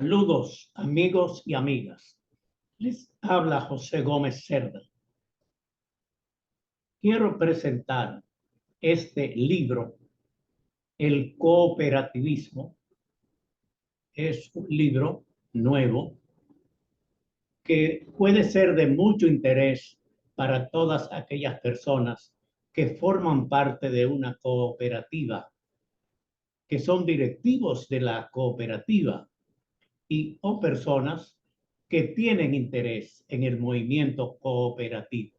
Saludos, amigos y amigas. Les habla José Gómez Cerda. Quiero presentar este libro, El Cooperativismo. Es un libro nuevo que puede ser de mucho interés para todas aquellas personas que forman parte de una cooperativa, que son directivos de la cooperativa o personas que tienen interés en el movimiento cooperativo.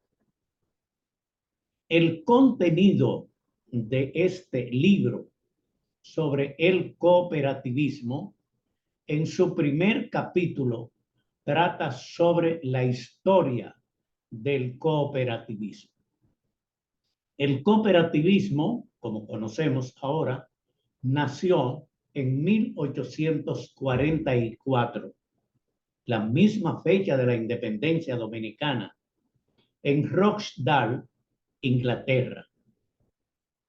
El contenido de este libro sobre el cooperativismo, en su primer capítulo, trata sobre la historia del cooperativismo. El cooperativismo, como conocemos ahora, nació en 1844, la misma fecha de la independencia dominicana, en Rochdale, Inglaterra.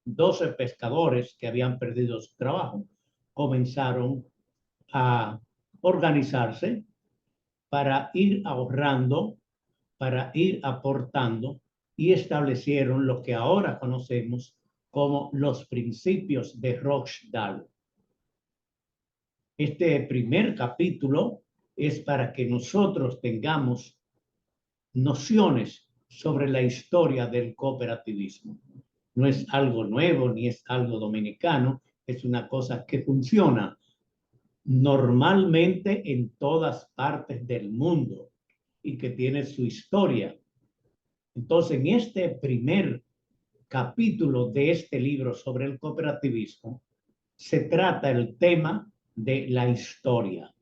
12 pescadores que habían perdido su trabajo comenzaron a organizarse para ir ahorrando, para ir aportando, y establecieron lo que ahora conocemos como los principios de Rochdale. Este primer capítulo es para que nosotros tengamos nociones sobre la historia del cooperativismo. No es algo nuevo ni es algo dominicano, es una cosa que funciona normalmente en todas partes del mundo y que tiene su historia. Entonces, en este primer capítulo de este libro sobre el cooperativismo, se trata el tema de la historia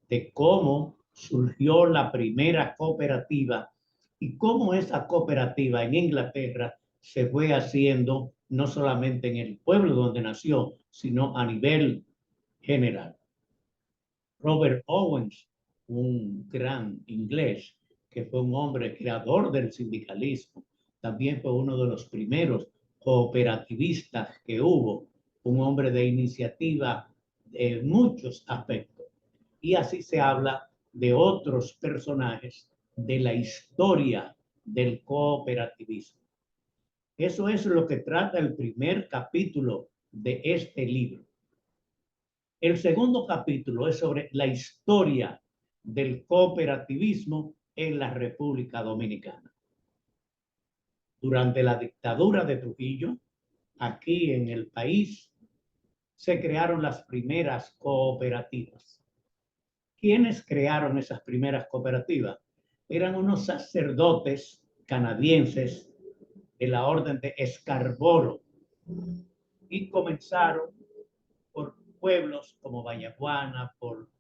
de cómo surgió la primera cooperativa y cómo esa cooperativa en Inglaterra se fue haciendo no solamente en el pueblo donde nació, sino a nivel general. Robert Owens, un gran inglés, que fue un hombre creador del sindicalismo, también fue uno de los primeros cooperativistas que hubo, un hombre de iniciativa en muchos aspectos. Y así se habla de otros personajes de la historia del cooperativismo. Eso es lo que trata el primer capítulo de este libro. El segundo capítulo es sobre la historia del cooperativismo en la República Dominicana. Durante la dictadura de Trujillo, aquí en el país, se crearon las primeras cooperativas. ¿Quiénes crearon esas primeras cooperativas? Eran unos sacerdotes canadienses de la orden de Scarborough y comenzaron por pueblos como Vallaguana, por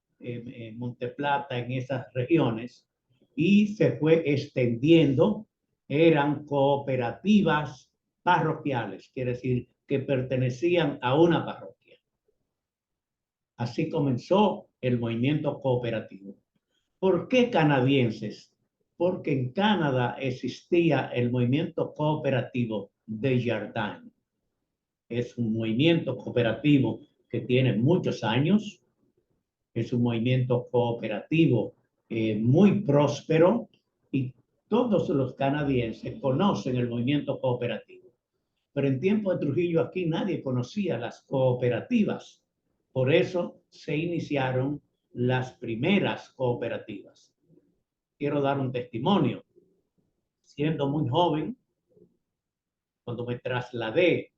Monteplata, en esas regiones, y se fue extendiendo. Eran cooperativas parroquiales, quiere decir que pertenecían a una parroquia. Así comenzó el movimiento cooperativo. ¿Por qué canadienses? Porque en Canadá existía el movimiento cooperativo de Jardin. Es un movimiento cooperativo que tiene muchos años, es un movimiento cooperativo muy próspero y todos los canadienses conocen el movimiento cooperativo. Pero en tiempo de Trujillo aquí nadie conocía las cooperativas. Por eso se iniciaron las primeras cooperativas. Quiero dar un testimonio. Siendo muy joven, cuando me trasladé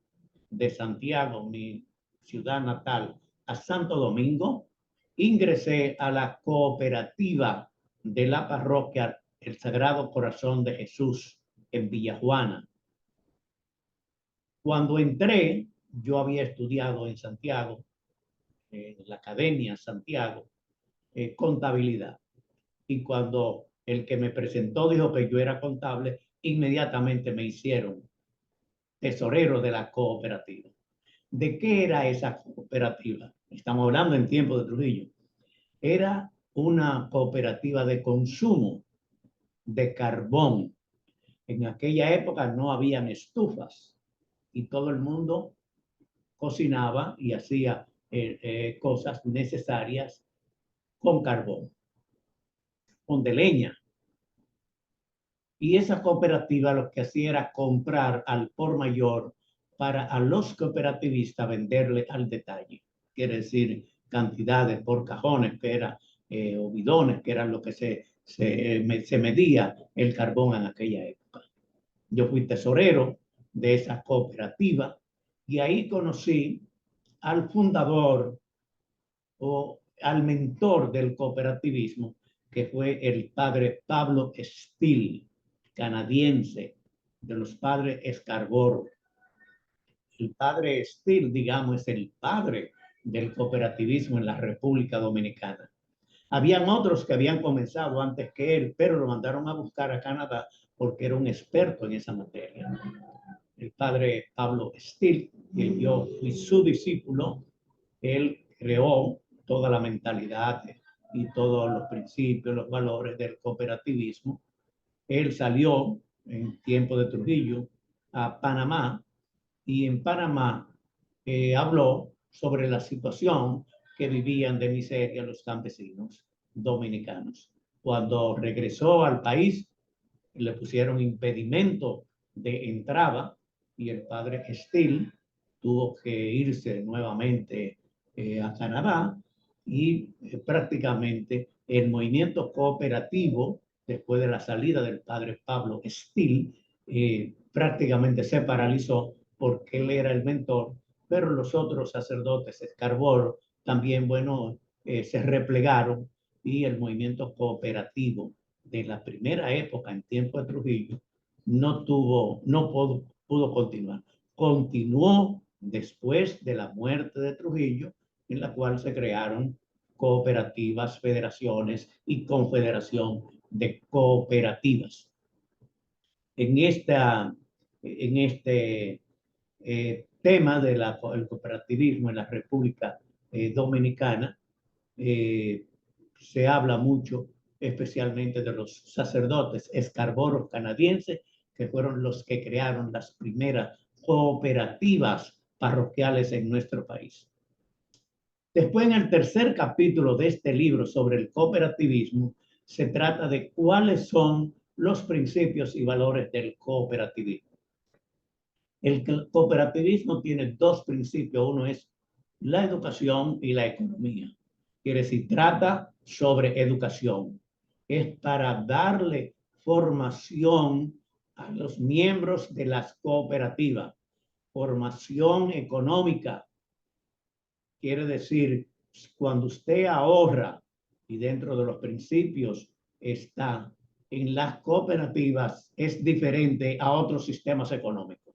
de Santiago, mi ciudad natal, a Santo Domingo, ingresé a la cooperativa de la parroquia El Sagrado Corazón de Jesús en Villajuana. Cuando entré, yo había estudiado en Santiago, en la Academia Santiago, contabilidad. Y cuando el que me presentó dijo que yo era contable, inmediatamente me hicieron tesorero de la cooperativa. ¿De qué era esa cooperativa? Estamos hablando en tiempo de Trujillo. Era una cooperativa de consumo de carbón. En aquella época no habían estufas y todo el mundo cocinaba y hacía cosas necesarias con carbón, con de leña. Y esa cooperativa lo que hacía era comprar al por mayor para a los cooperativistas venderle al detalle. Quiere decir, cantidades por cajones, que era, o bidones, que eran lo que se medía el carbón en aquella época. Yo fui tesorero de esa cooperativa y ahí conocí al fundador o al mentor del cooperativismo, que fue el padre Pablo Steele, canadiense, de los padres Scarborough. El padre Steele, digamos, es el padre del cooperativismo en la República Dominicana. Habían otros que habían comenzado antes que él, pero lo mandaron a buscar a Canadá porque era un experto en esa materia. El padre Pablo Steele, que yo fui su discípulo, él creó toda la mentalidad y todos los principios, los valores del cooperativismo. Él salió en tiempo de Trujillo a Panamá y en Panamá habló sobre la situación que vivían de miseria los campesinos dominicanos. Cuando regresó al país, le pusieron impedimento de entrada y el padre Steele tuvo que irse nuevamente a Canadá y prácticamente el movimiento cooperativo, después de la salida del padre Pablo Steele, prácticamente se paralizó porque él era el mentor, pero los otros sacerdotes, Scarborough, también, bueno, se replegaron y el movimiento cooperativo de la primera época en tiempo de Trujillo no pudo continuar. Continuó después de la muerte de Trujillo, en la cual se crearon cooperativas, federaciones y confederación de cooperativas. En este tema del cooperativismo en la República Dominicana, se habla mucho, especialmente de los sacerdotes Scarborough canadienses, que fueron los que crearon las primeras cooperativas parroquiales en nuestro país. Después, en el tercer capítulo de este libro sobre el cooperativismo, se trata de cuáles son los principios y valores del cooperativismo. El cooperativismo tiene dos principios. Uno es la educación y la economía. Quiere decir, trata sobre educación. Es para darle formación a los miembros de las cooperativas. Formación económica. Quiere decir, cuando usted ahorra, y dentro de los principios está en las cooperativas, es diferente a otros sistemas económicos.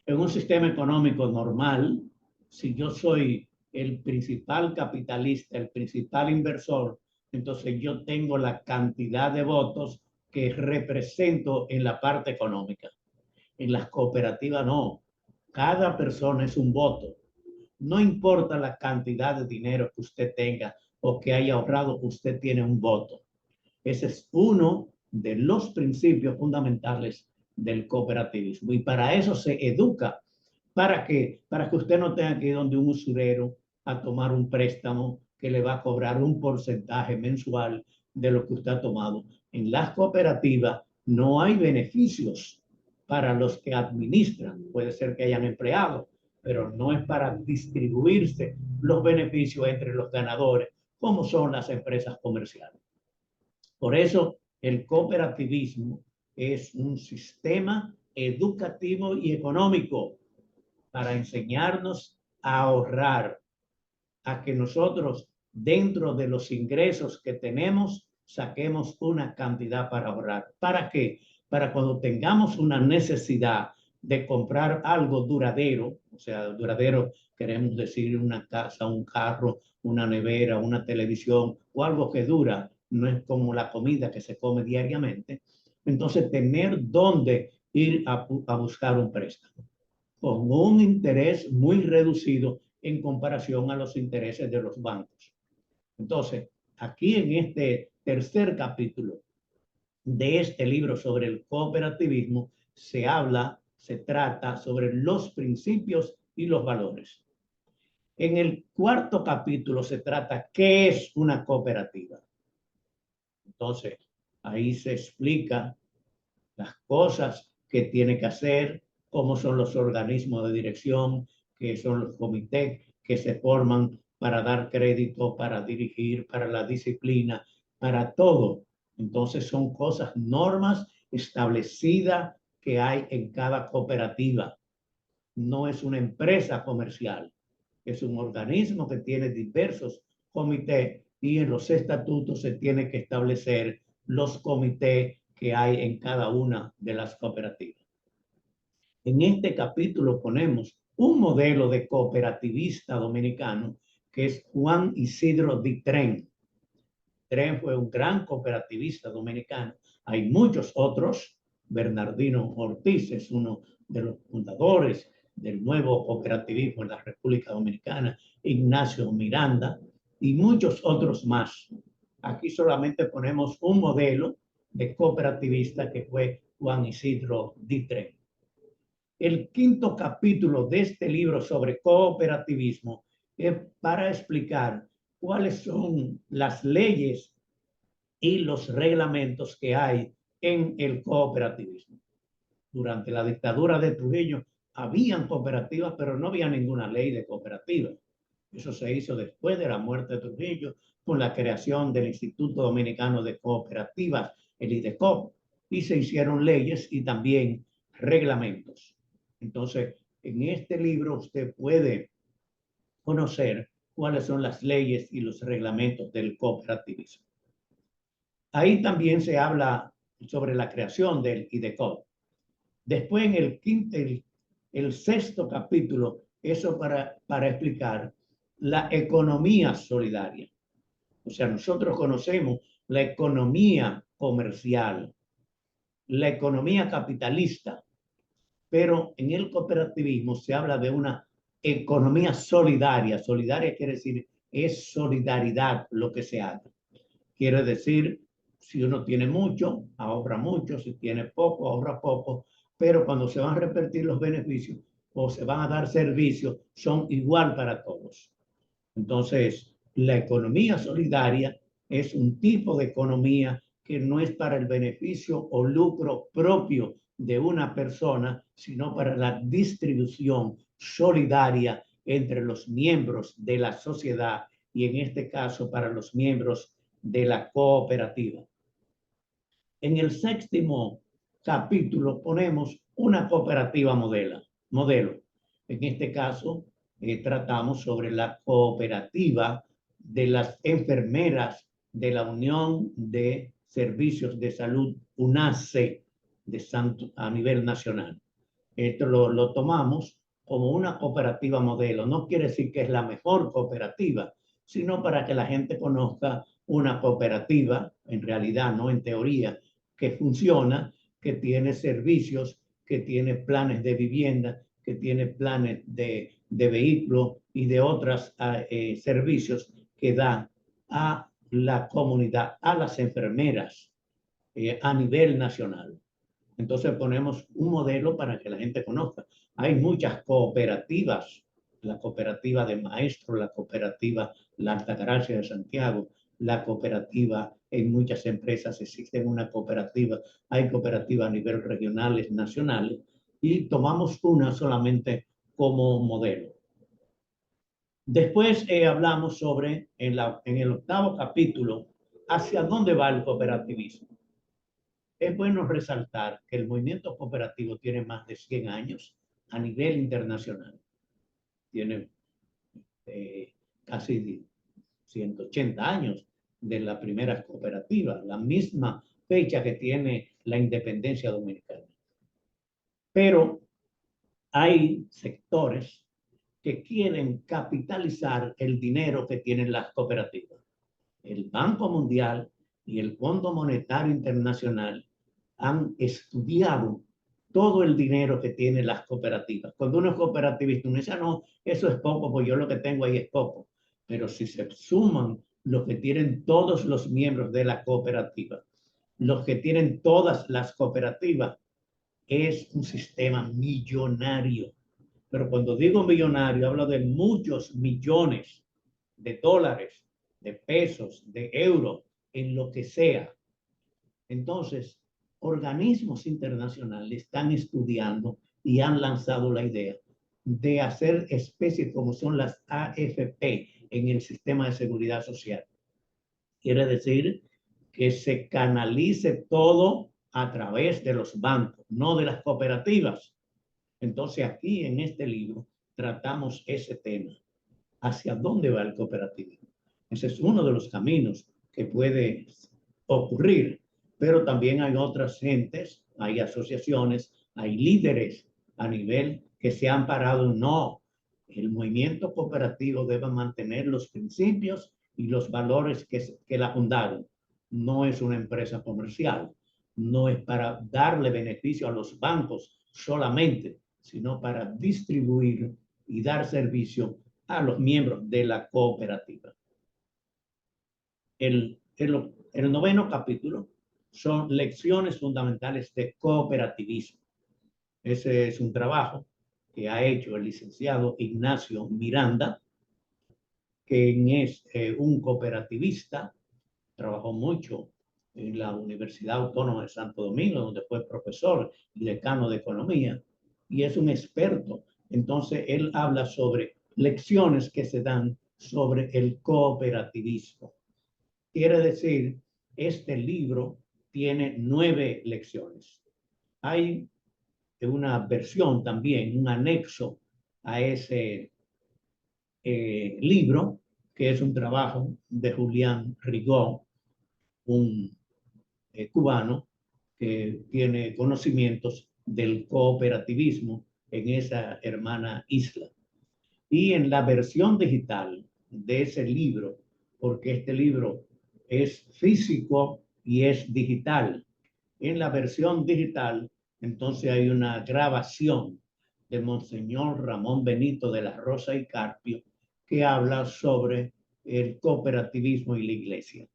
En un sistema económico normal, si yo soy el principal capitalista, el principal inversor, entonces yo tengo la cantidad de votos que represento en la parte económica. En las cooperativas no. Cada persona es un voto. No importa la cantidad de dinero que usted tenga o que haya ahorrado, usted tiene un voto. Ese es uno de los principios fundamentales del cooperativismo. Y para eso se educa. ¿Para qué? Para que usted no tenga que ir donde un usurero a tomar un préstamo que le va a cobrar un porcentaje mensual de lo que usted ha tomado. En las cooperativas no hay beneficios para los que administran. Puede ser que hayan empleados, pero no es para distribuirse los beneficios entre los ganadores, como son las empresas comerciales. Por eso el cooperativismo es un sistema educativo y económico para enseñarnos a ahorrar, a que nosotros dentro de los ingresos que tenemos saquemos una cantidad para ahorrar. ¿Para qué? Para cuando tengamos una necesidad de comprar algo duradero, o sea, duradero queremos decir una casa, un carro, una nevera, una televisión o algo que dura, no es como la comida que se come diariamente. Entonces, tener dónde ir a buscar un préstamo con un interés muy reducido en comparación a los intereses de los bancos. Entonces, aquí en este tercer capítulo de este libro sobre el cooperativismo, se trata sobre los principios y los valores. En el cuarto capítulo se trata qué es una cooperativa. Entonces, ahí se explica las cosas que tiene que hacer, cómo son los organismos de dirección, qué son los comités que se forman para dar crédito, para dirigir, para la disciplina, para todo. Entonces son cosas, normas establecidas que hay en cada cooperativa. No es una empresa comercial, es un organismo que tiene diversos comités y en los estatutos se tiene que establecer los comités que hay en cada una de las cooperativas. En este capítulo ponemos un modelo de cooperativista dominicano que es Juan Isidro Ditren. Ditren fue un gran cooperativista dominicano. Hay muchos otros. Bernardino Ortiz es uno de los fundadores del nuevo cooperativismo en la República Dominicana, Ignacio Miranda y muchos otros más. Aquí solamente ponemos un modelo de cooperativista que fue Juan Isidro Ditren. El quinto capítulo de este libro sobre cooperativismo es para explicar cuáles son las leyes y los reglamentos que hay en el cooperativismo. Durante la dictadura de Trujillo habían cooperativas, pero no había ninguna ley de cooperativas. Eso se hizo después de la muerte de Trujillo con la creación del Instituto Dominicano de Cooperativas, el IDECOP, y se hicieron leyes y también reglamentos. Entonces, en este libro usted puede conocer cuáles son las leyes y los reglamentos del cooperativismo. Ahí también se habla sobre la creación del IDECOP. Después en el sexto capítulo, eso para explicar la economía solidaria. O sea, nosotros conocemos la economía comercial, la economía capitalista, pero en el cooperativismo se habla de una economía solidaria. Solidaria quiere decir, es solidaridad lo que se hace. Quiere decir, si uno tiene mucho, ahorra mucho, si tiene poco, ahorra poco, pero cuando se van a repartir los beneficios o se van a dar servicios, son igual para todos. Entonces, la economía solidaria es un tipo de economía que no es para el beneficio o lucro propio de una persona, sino para la distribución solidaria entre los miembros de la sociedad y en este caso para los miembros de la cooperativa. En el séptimo capítulo ponemos una cooperativa modelo. En este caso, tratamos sobre la cooperativa de las enfermeras de la Unión de Servicios de Salud, UNASE, a nivel nacional. Esto lo tomamos como una cooperativa modelo. No quiere decir que es la mejor cooperativa, sino para que la gente conozca una cooperativa, en realidad, no en teoría, que funciona, que tiene servicios, que tiene planes de vivienda, que tiene planes de vehículo y de otros servicios que da a la comunidad, a las enfermeras a nivel nacional. Entonces ponemos un modelo para que la gente conozca. Hay muchas cooperativas, la cooperativa de maestros, la cooperativa La Altagracia de Santiago, la cooperativa en muchas empresas existen una cooperativa, hay cooperativas a nivel regionales, nacionales, y tomamos una solamente como modelo. Después hablamos sobre, en el octavo capítulo, hacia dónde va el cooperativismo. Es bueno resaltar que el movimiento cooperativo tiene más de 100 años a nivel internacional. Tiene casi 180 años de la primera cooperativa, la misma fecha que tiene la independencia dominicana. Pero hay sectores que quieren capitalizar el dinero que tienen las cooperativas. El Banco Mundial y el Fondo Monetario Internacional han estudiado todo el dinero que tienen las cooperativas. Cuando uno es cooperativista, uno dice, no, eso es poco, pues yo lo que tengo ahí es poco. Pero si se suman lo que tienen todos los miembros de la cooperativa, los que tienen todas las cooperativas, es un sistema millonario. Pero cuando digo millonario, hablo de muchos millones de dólares, de pesos, de euros, en lo que sea. Entonces, organismos internacionales están estudiando y han lanzado la idea de hacer especies como son las AFP en el sistema de seguridad social. Quiere decir que se canalice todo a través de los bancos, no de las cooperativas. Entonces, aquí en este libro tratamos ese tema. ¿Hacia dónde va el cooperativismo? Ese es uno de los caminos que puede ocurrir, pero también hay otras gentes, hay asociaciones, hay líderes a nivel que se han parado. No, el movimiento cooperativo debe mantener los principios y los valores que la fundaron. No es una empresa comercial, no es para darle beneficio a los bancos solamente, sino para distribuir y dar servicio a los miembros de la cooperativa. El noveno capítulo son lecciones fundamentales de cooperativismo. Ese es un trabajo que ha hecho el licenciado Ignacio Miranda, quien es un cooperativista, trabajó mucho en la Universidad Autónoma de Santo Domingo, donde fue profesor y decano de economía, y es un experto. Entonces, él habla sobre lecciones que se dan sobre el cooperativismo. Quiere decir, este libro tiene 9 lecciones. Hay una versión también, un anexo a ese libro, que es un trabajo de Julián Rigaud, un cubano que tiene conocimientos del cooperativismo en esa hermana isla. Y en la versión digital de ese libro, porque este libro es físico y es digital, en la versión digital, entonces hay una grabación de Monseñor Ramón Benito de la Rosa y Carpio que habla sobre el cooperativismo y la iglesia.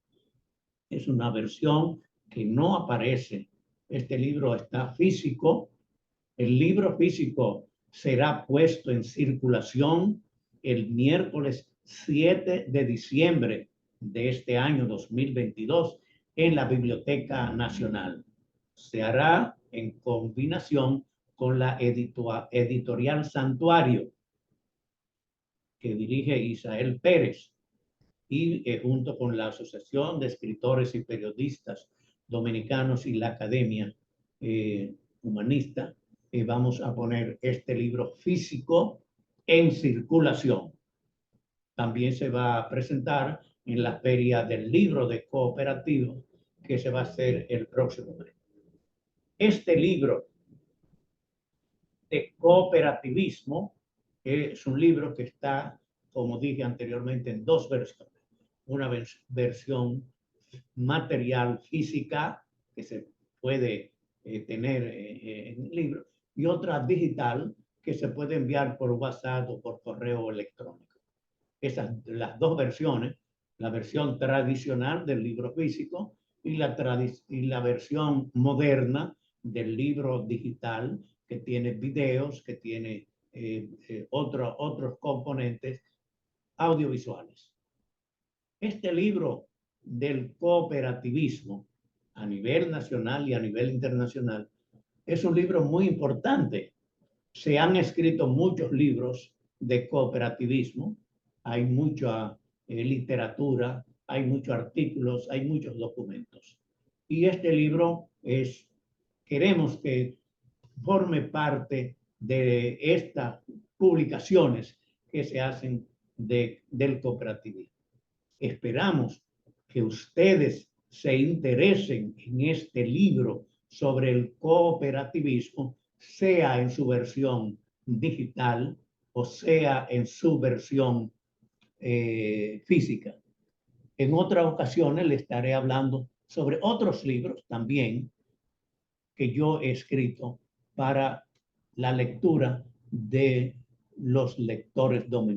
Es una versión que no aparece. Este libro está físico. El libro físico será puesto en circulación el miércoles 7 de diciembre de este año 2022 en la Biblioteca Nacional. Se hará en combinación con la editorial Santuario, que dirige Isael Pérez, y junto con la Asociación de Escritores y Periodistas Dominicanos y la Academia Humanista, vamos a poner este libro físico en circulación. También se va a presentar en la Feria del Libro de Cooperativo, que se va a hacer el próximo mes. Este libro de cooperativismo es un libro que está, como dije anteriormente, en 2 versiones. Una versión material, física, que se puede tener en el libro, y otra digital, que se puede enviar por WhatsApp o por correo electrónico. Esas, las 2 versiones, la versión tradicional del libro físico y la versión moderna del libro digital, que tiene videos, que tiene otros componentes audiovisuales. Este libro del cooperativismo a nivel nacional y a nivel internacional es un libro muy importante. Se han escrito muchos libros de cooperativismo, hay mucha literatura, hay muchos artículos, hay muchos documentos. Y este libro queremos que forme parte de estas publicaciones que se hacen del cooperativismo. Esperamos que ustedes se interesen en este libro sobre el cooperativismo, sea en su versión digital o sea en su versión física. En otras ocasiones le estaré hablando sobre otros libros también que yo he escrito para la lectura de los lectores dominicanos.